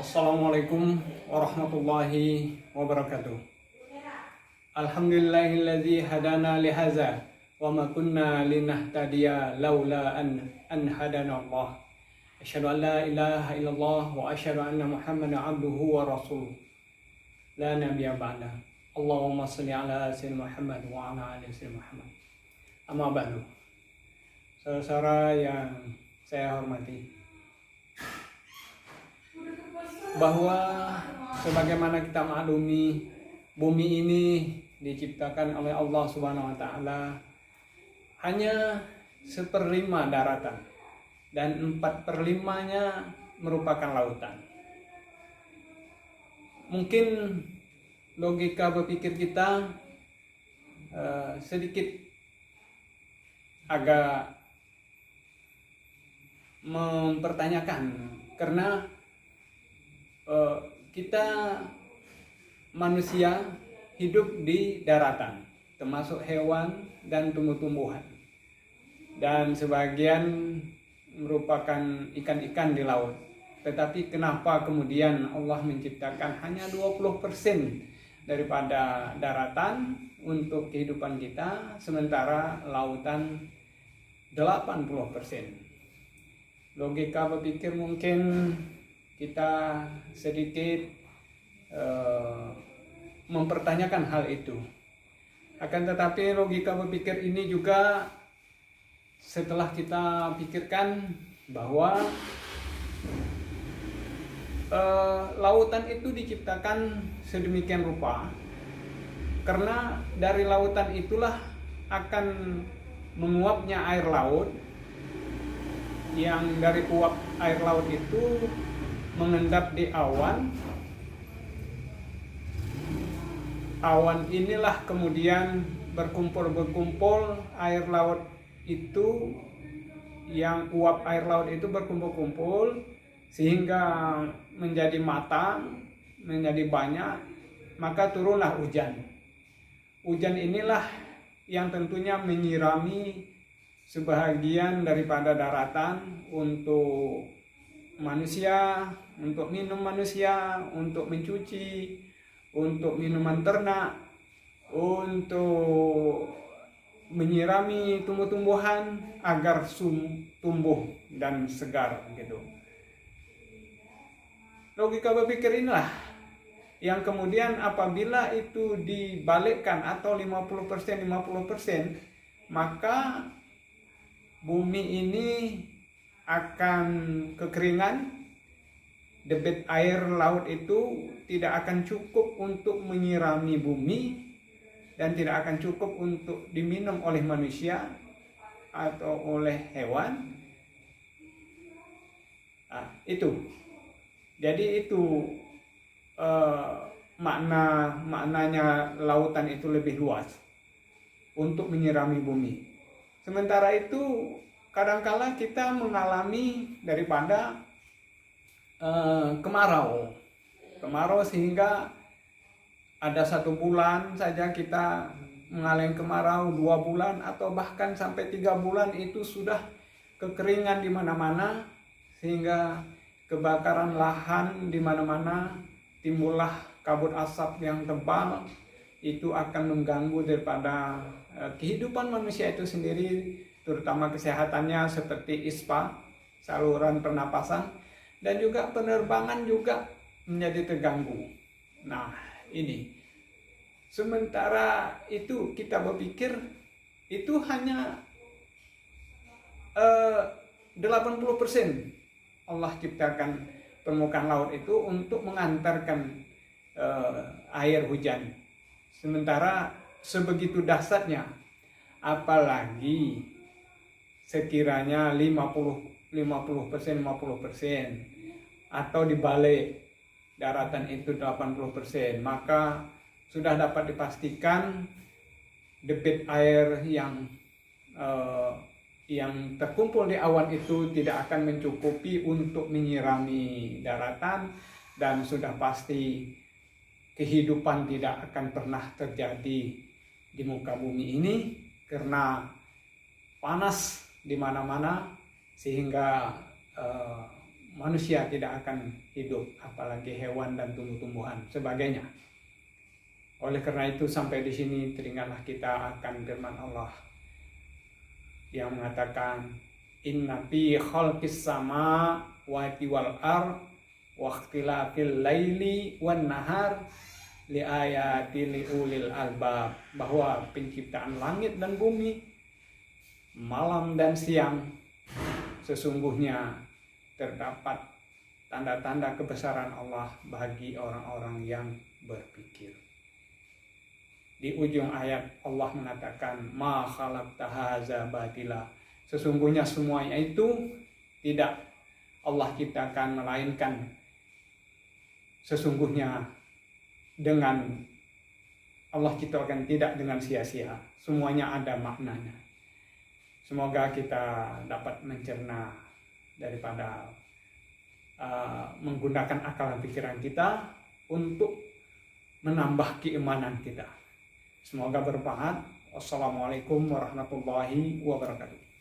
Assalamualaikum warahmatullahi wabarakatuh. Alhamdulillahilladzi hadana lihaza wa ma kunna linahtadiya laula an hadana Allah. Asyhadu an la ilaha illallah wa asyhadu anna Muhammadan abduhu wa rasuluh. La nabiyya ba'da. Allahumma shalli ala sayyidina Muhammad wa ala ali sayyidina Muhammad. Amma ba'du. Saudara-saudara yang saya hormati, bahwa sebagaimana kita maklumi, bumi ini diciptakan oleh Allah Subhanahu wa taala hanya 1/5 daratan dan 4/5-nya merupakan lautan. Mungkin logika berpikir kita sedikit agak mempertanyakan, karena kita manusia hidup di daratan, termasuk hewan dan tumbuh-tumbuhan, dan sebagian merupakan ikan-ikan di laut. Tetapi kenapa kemudian Allah menciptakan hanya 20% daripada daratan untuk kehidupan kita, sementara lautan 80%? Logika berpikir mungkin kita sedikit mempertanyakan hal itu. Akan tetapi logika berpikir ini juga setelah kita pikirkan bahwa lautan itu diciptakan sedemikian rupa karena dari lautan itulah akan menguapnya air laut, yang dari uap air laut itu mengendap di awan. Awan inilah kemudian berkumpul air laut itu, yang uap air laut itu berkumpul sehingga menjadi matang, menjadi banyak, maka turunlah hujan. Hujan inilah yang tentunya menyirami sebahagian daripada daratan untuk manusia, untuk minum manusia, untuk mencuci, untuk minuman ternak, untuk menyirami tumbuh-tumbuhan agar tumbuh dan segar gitu. Logika berpikir inilah yang kemudian apabila itu dibalikkan atau 50%, maka bumi ini akan kekeringan. Debit air laut itu tidak akan cukup untuk menyirami bumi dan tidak akan cukup untuk diminum oleh manusia atau oleh hewan. Itu. Jadi itu maknanya lautan itu lebih luas untuk menyirami bumi. Sementara itu kadangkala kita mengalami daripada kemarau sehingga ada 1 bulan saja kita mengalami kemarau, 2 bulan atau bahkan sampai 3 bulan itu sudah kekeringan di mana-mana, sehingga kebakaran lahan di mana-mana, timbullah kabut asap yang tebal. Itu akan mengganggu daripada kehidupan manusia itu sendiri, terutama kesehatannya seperti ispa, saluran pernapasan, dan juga penerbangan juga menjadi terganggu. Nah, ini. Sementara itu kita berpikir itu hanya 80% Allah ciptakan permukaan laut itu untuk mengantarkan air hujan. Sementara sebegitu dahsyatnya, apalagi sekiranya 50% atau dibalik daratan itu 80%, maka sudah dapat dipastikan debit air yang terkumpul di awan itu tidak akan mencukupi untuk menyirami daratan, dan sudah pasti kehidupan tidak akan pernah terjadi di muka bumi ini karena panas di mana-mana, sehingga manusia tidak akan hidup, apalagi hewan dan tumbuh-tumbuhan sebagainya. Oleh karena itu sampai di sini teringatlah kita akan firman Allah yang mengatakan inna fi khalqis sama wati wal ar wa ikhtilafil laili wan nahar li ayati li ulil albab, bahwa penciptaan langit dan bumi, malam dan siang, sesungguhnya terdapat tanda-tanda kebesaran Allah bagi orang-orang yang berpikir. Di ujung ayat Allah mengatakan ma khalaqta hadza batila, sesungguhnya semuanya itu tidak Allah ciptakan melainkan sesungguhnya dengan Allah ciptakan tidak dengan sia-sia, semuanya ada maknanya. Semoga kita dapat mencerna daripada menggunakan akal dan pikiran kita untuk menambah keimanan kita. Semoga bermanfaat. Wassalamualaikum warahmatullahi wabarakatuh.